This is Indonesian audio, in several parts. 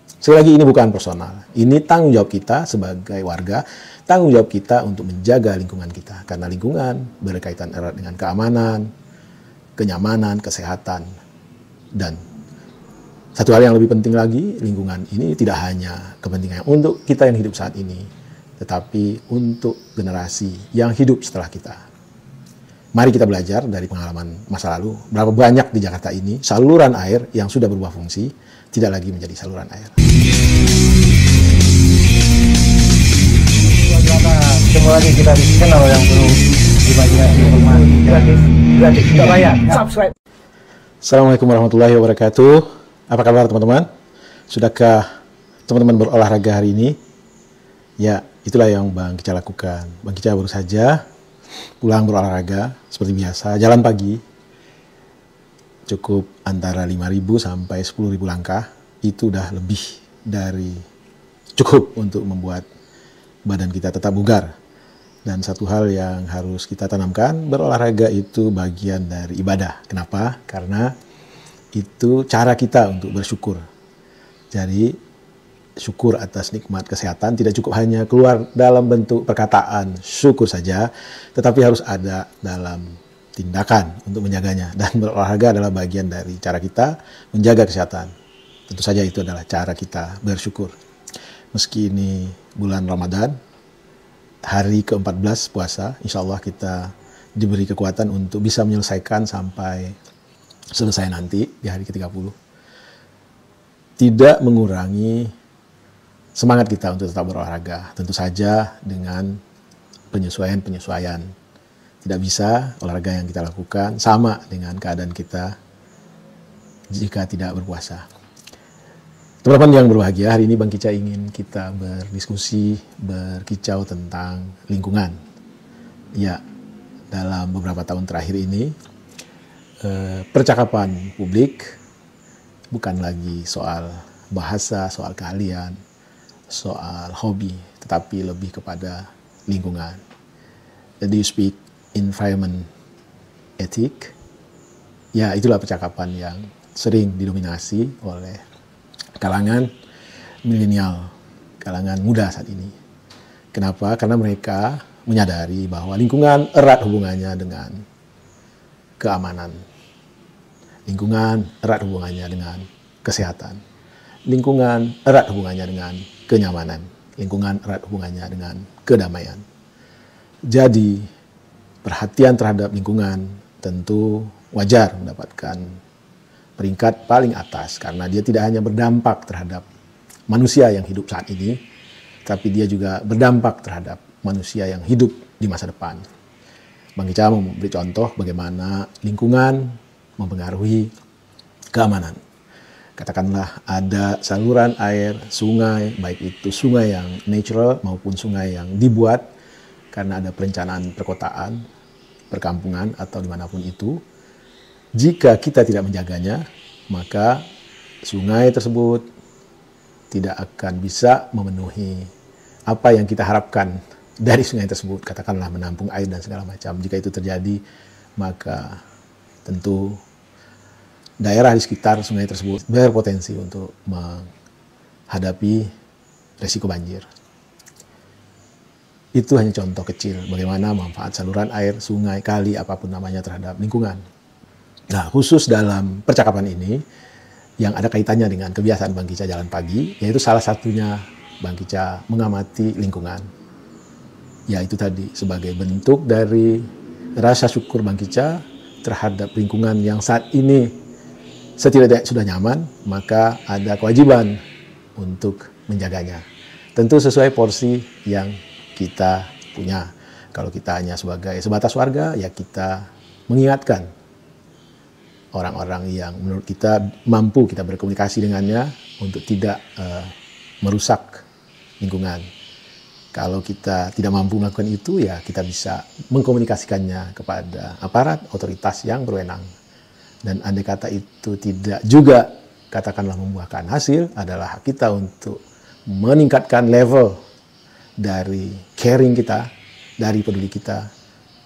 Sekali lagi, ini bukan personal. Ini tanggung jawab kita sebagai warga, tanggung jawab kita untuk menjaga lingkungan kita. Karena lingkungan berkaitan erat dengan keamanan, kenyamanan, kesehatan. Dan satu hal yang lebih penting lagi, lingkungan ini tidak hanya kepentingan untuk kita yang hidup saat ini, tetapi untuk generasi yang hidup setelah kita. Mari kita belajar dari pengalaman masa lalu, berapa banyak di Jakarta ini saluran air yang sudah berubah fungsi, tidak lagi menjadi saluran air. Ketemu lagi kita di channel yang perlu imajinasi rumah gratis tidak bayar. Subscribe. Assalamualaikum warahmatullahi wabarakatuh. Apa kabar teman-teman? Sudahkah teman-teman berolahraga hari ini? Ya, itulah yang Bang Kica lakukan. Bang Kica baru saja pulang berolahraga seperti biasa, jalan pagi. Cukup antara 5.000 sampai 10.000 langkah. Itu udah lebih dari cukup untuk membuat badan kita tetap bugar. Dan satu hal yang harus kita tanamkan, berolahraga itu bagian dari ibadah. Kenapa? Karena itu cara kita untuk bersyukur. Jadi syukur atas nikmat kesehatan tidak cukup hanya keluar dalam bentuk perkataan syukur saja, tetapi harus ada dalam tindakan untuk menjaganya. Dan berolahraga adalah bagian dari cara kita menjaga kesehatan. Tentu saja itu adalah cara kita bersyukur. Meski ini bulan Ramadan, hari ke-14 puasa, insya Allah kita diberi kekuatan untuk bisa menyelesaikan sampai selesai nanti di hari ke-30. Tidak mengurangi semangat kita untuk tetap berolahraga. Tentu saja dengan penyesuaian-penyesuaian. Tidak bisa olahraga yang kita lakukan sama dengan keadaan kita jika tidak berpuasa. Teman-teman yang berbahagia, hari ini Bang Kica ingin kita berdiskusi, berkicau tentang lingkungan. Ya, dalam beberapa tahun terakhir ini, percakapan publik bukan lagi soal bahasa, soal keahlian, soal hobi, tetapi lebih kepada lingkungan. Jadi you speak environment ethic, ya itulah percakapan yang sering didominasi oleh kalangan milenial, kalangan muda saat ini. Kenapa? Karena mereka menyadari bahwa lingkungan erat hubungannya dengan keamanan. Lingkungan erat hubungannya dengan kesehatan. Lingkungan erat hubungannya dengan kenyamanan. Lingkungan erat hubungannya dengan kedamaian. Jadi, perhatian terhadap lingkungan tentu wajar mendapatkan peringkat paling atas karena dia tidak hanya berdampak terhadap manusia yang hidup saat ini, tapi dia juga berdampak terhadap manusia yang hidup di masa depan. Bang Kica mau memberi contoh bagaimana lingkungan mempengaruhi keamanan. Katakanlah ada saluran air, sungai, baik itu sungai yang natural maupun sungai yang dibuat karena ada perencanaan perkotaan, perkampungan atau dimanapun itu. Jika kita tidak menjaganya, maka sungai tersebut tidak akan bisa memenuhi apa yang kita harapkan dari sungai tersebut. Katakanlah menampung air dan segala macam. Jika itu terjadi, maka tentu daerah di sekitar sungai tersebut berpotensi untuk menghadapi resiko banjir. Itu hanya contoh kecil bagaimana manfaat saluran air, sungai, kali, apapun namanya terhadap lingkungan. Nah, khusus dalam percakapan ini, yang ada kaitannya dengan kebiasaan Bang Kica jalan pagi, yaitu salah satunya Bang Kica mengamati lingkungan. Ya, itu tadi sebagai bentuk dari rasa syukur Bang Kica terhadap lingkungan yang saat ini setidaknya sudah nyaman, maka ada kewajiban untuk menjaganya. Tentu sesuai porsi yang kita punya. Kalau kita hanya sebagai sebatas warga, ya kita mengingatkan orang-orang yang menurut kita mampu kita berkomunikasi dengannya untuk tidak merusak lingkungan. Kalau kita tidak mampu melakukan itu, ya kita bisa mengkomunikasikannya kepada aparat, otoritas yang berwenang. Dan andai kata itu tidak juga katakanlah membuahkan hasil, adalah hak kita untuk meningkatkan level dari caring kita, dari peduli kita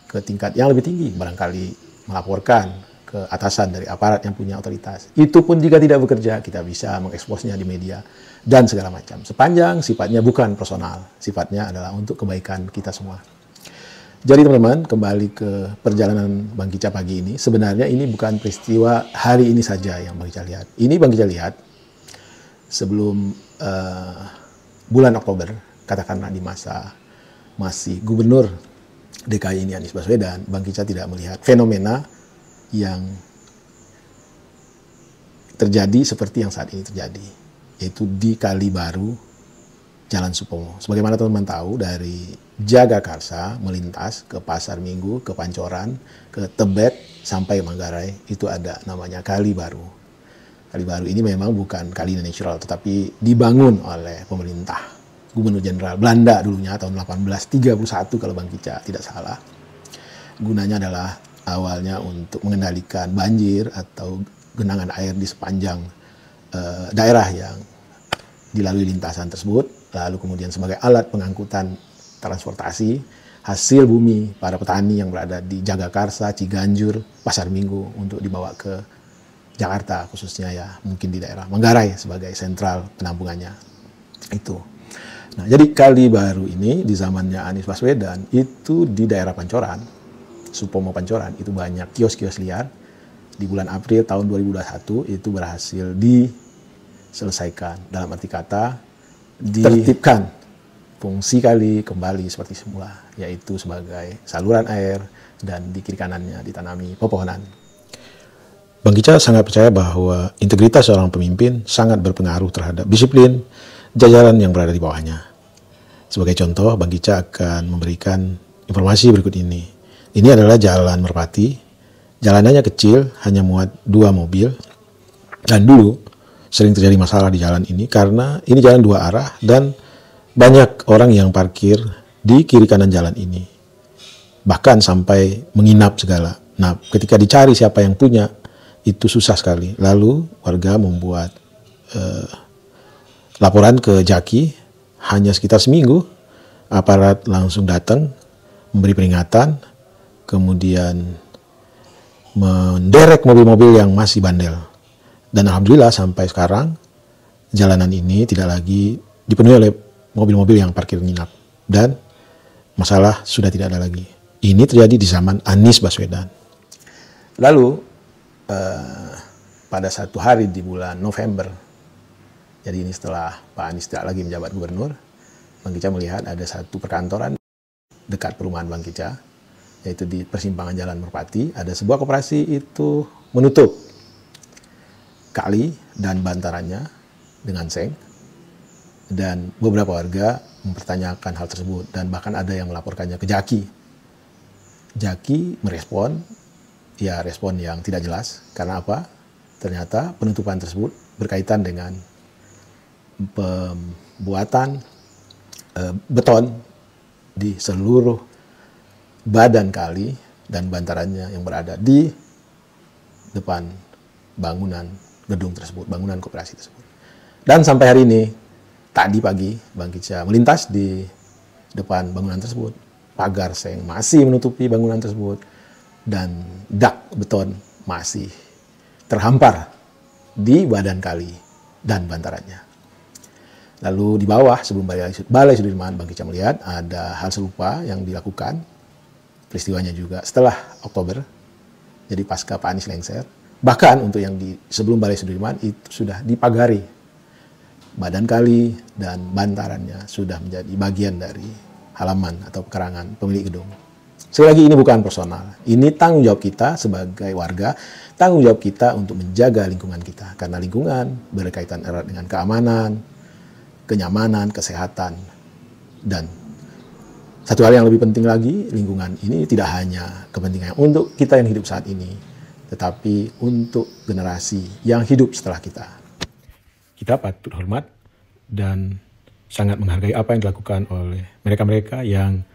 ke tingkat yang lebih tinggi. Barangkali melaporkan keatasan dari aparat yang punya otoritas. Itu pun jika tidak bekerja, kita bisa mengeksposnya di media dan segala macam. Sepanjang sifatnya bukan personal, sifatnya adalah untuk kebaikan kita semua. Jadi teman-teman, kembali ke perjalanan Bang Kicca pagi ini. Sebenarnya ini bukan peristiwa hari ini saja yang Bang Kicca lihat. Ini Bang Kicca lihat sebelum bulan Oktober, katakanlah di masa masih gubernur DKI ini Anies Baswedan, Bang Kicca tidak melihat fenomena yang terjadi seperti yang saat ini terjadi, yaitu di Kali Baru, Jalan Supomo. Sebagaimana teman-teman tahu, dari Jagakarsa melintas ke Pasar Minggu, ke Pancoran, ke Tebet, sampai Manggarai, itu ada namanya Kali Baru. Kali Baru ini memang bukan kali natural, tetapi dibangun oleh pemerintah Gubernur Jenderal Belanda dulunya tahun 1831 kalau Bang Kicca tidak salah. Gunanya adalah awalnya untuk mengendalikan banjir atau genangan air di sepanjang daerah yang dilalui lintasan tersebut. Lalu kemudian sebagai alat pengangkutan transportasi hasil bumi para petani yang berada di Jagakarsa, Ciganjur, Pasar Minggu untuk dibawa ke Jakarta, khususnya ya mungkin di daerah Manggarai sebagai sentral penampungannya. Itu. Nah, jadi Kali Baru ini di zamannya Anies Baswedan itu di daerah Pancoran, Supomo Pancoran, itu banyak kios-kios liar. Di bulan April tahun 2021 itu berhasil diselesaikan. Dalam arti kata, ditertibkan fungsi kali kembali seperti semula, yaitu sebagai saluran air dan di kiri kanannya ditanami pepohonan. Bang Kicca sangat percaya bahwa integritas seorang pemimpin sangat berpengaruh terhadap disiplin jajaran yang berada di bawahnya. Sebagai contoh, Bang Kicca akan memberikan informasi berikut ini. Ini adalah Jalan Merpati. Jalanannya kecil, hanya muat 2 mobil. Dan dulu sering terjadi masalah di jalan ini karena ini jalan 2 arah dan banyak orang yang parkir di kiri kanan jalan ini. Bahkan sampai menginap segala. Nah, ketika dicari siapa yang punya, itu susah sekali. Lalu warga membuat laporan ke Jaki. Hanya sekitar seminggu, aparat langsung datang, memberi peringatan, kemudian menderek mobil-mobil yang masih bandel. Dan alhamdulillah sampai sekarang, jalanan ini tidak lagi dipenuhi oleh mobil-mobil yang parkir nginap. Dan masalah sudah tidak ada lagi. Ini terjadi di zaman Anies Baswedan. Lalu, pada satu hari di bulan November, jadi ini setelah Pak Anies tidak lagi menjabat gubernur, Bang Kicca melihat ada satu perkantoran dekat perumahan Bang Kicca, yaitu di persimpangan Jalan Merpati, ada sebuah koperasi itu menutup kali dan bantarannya dengan seng, dan beberapa warga mempertanyakan hal tersebut, dan bahkan ada yang melaporkannya ke Jaki. Jaki merespon, ya respon yang tidak jelas, karena apa? Ternyata penutupan tersebut berkaitan dengan pembuatan beton di seluruh badan kali dan bantarannya yang berada di depan bangunan gedung tersebut, bangunan koperasi tersebut. Dan sampai hari ini, tadi pagi Bang Kicca melintas di depan bangunan tersebut, pagar seng masih menutupi bangunan tersebut dan dak beton masih terhampar di badan kali dan bantarannya. Lalu di bawah sebelum Balai Sudirman, Bang Kicca melihat ada hal serupa yang dilakukan. Peristiwanya juga setelah Oktober, jadi pasca Pak Anies lengser. Bahkan untuk yang di sebelum Balai Sudirman itu sudah dipagari. Badan kali dan bantarannya sudah menjadi bagian dari halaman atau pekarangan pemilik gedung. Sekali lagi ini bukan personal. Ini tanggung jawab kita sebagai warga, tanggung jawab kita untuk menjaga lingkungan kita. Karena lingkungan berkaitan erat dengan keamanan, kenyamanan, kesehatan, dan satu hal yang lebih penting lagi, lingkungan ini tidak hanya kepentingan untuk kita yang hidup saat ini, tetapi untuk generasi yang hidup setelah kita. Kita patut hormat dan sangat menghargai apa yang dilakukan oleh mereka-mereka yang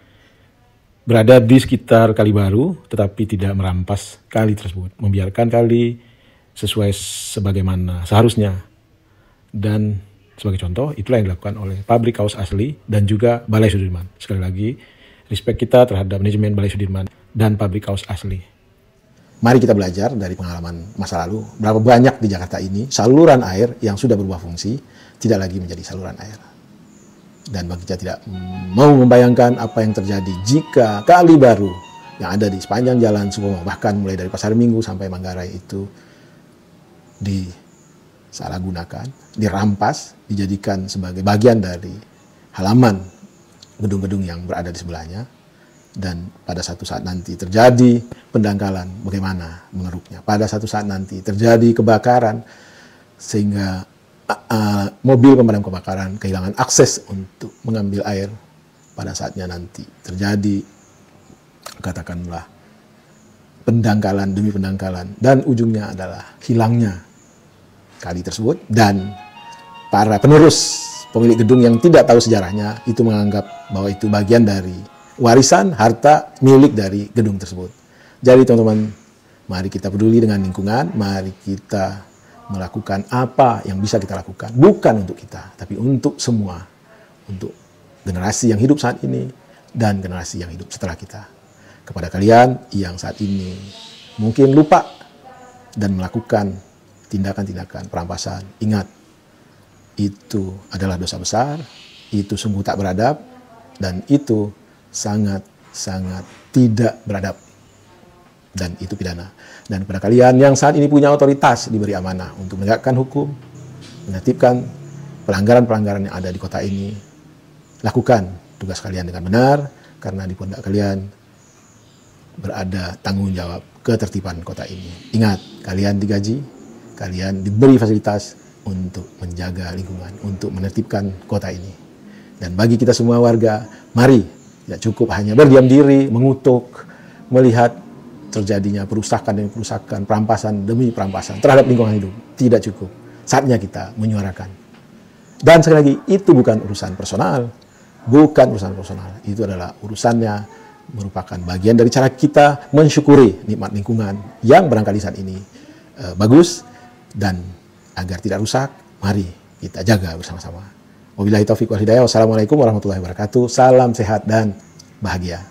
berada di sekitar Kali Baru, tetapi tidak merampas kali tersebut, membiarkan kali sesuai sebagaimana seharusnya. Dan sebagai contoh, itulah yang dilakukan oleh pabrik kaos asli dan juga Balai Sudirman. Sekali lagi, respect kita terhadap manajemen Balai Sudirman dan pabrik kaos asli. Mari kita belajar dari pengalaman masa lalu, berapa banyak di Jakarta ini saluran air yang sudah berubah fungsi, tidak lagi menjadi saluran air. Dan bagi kita tidak mau membayangkan apa yang terjadi jika kali baru yang ada di sepanjang jalan Supomo, bahkan mulai dari Pasar Minggu sampai Manggarai itu disalahgunakan, dirampas, dijadikan sebagai bagian dari halaman gedung-gedung yang berada di sebelahnya. Dan pada satu saat nanti terjadi pendangkalan, bagaimana mengeruknya. Pada satu saat nanti terjadi kebakaran, sehingga mobil pemadam kebakaran kehilangan akses untuk mengambil air. Pada saatnya nanti terjadi, katakanlah, pendangkalan demi pendangkalan. Dan ujungnya adalah hilangnya kali tersebut. Dan para penerus pemilik gedung yang tidak tahu sejarahnya, itu menganggap bahwa itu bagian dari warisan, harta, milik dari gedung tersebut. Jadi teman-teman, mari kita peduli dengan lingkungan, mari kita melakukan apa yang bisa kita lakukan. Bukan untuk kita, tapi untuk semua. Untuk generasi yang hidup saat ini dan generasi yang hidup setelah kita. Kepada kalian yang saat ini mungkin lupa dan melakukan tindakan-tindakan perampasan, ingat, itu adalah dosa besar, itu sungguh tak beradab, dan itu sangat-sangat tidak beradab, dan itu pidana. Dan kepada kalian yang saat ini punya otoritas, diberi amanah untuk menegakkan hukum, menertibkan pelanggaran-pelanggaran yang ada di kota ini, lakukan tugas kalian dengan benar, karena di pundak kalian berada tanggung jawab ketertiban kota ini. Ingat, kalian digaji, kalian diberi fasilitas untuk menjaga lingkungan, untuk menertibkan kota ini. Dan bagi kita semua warga, mari, tidak cukup hanya berdiam diri, mengutuk, melihat terjadinya perusakan demi perusakan, perampasan demi perampasan terhadap lingkungan hidup. Tidak cukup. Saatnya kita menyuarakan. Dan sekali lagi, itu bukan urusan personal. Bukan urusan personal. Itu adalah urusannya, merupakan bagian dari cara kita mensyukuri nikmat lingkungan yang barangkali saat ini bagus. Dan agar tidak rusak, mari kita jaga bersama-sama. Wabillahi taufiq wal hidayah. Wassalamualaikum warahmatullahi wabarakatuh. Salam sehat dan bahagia.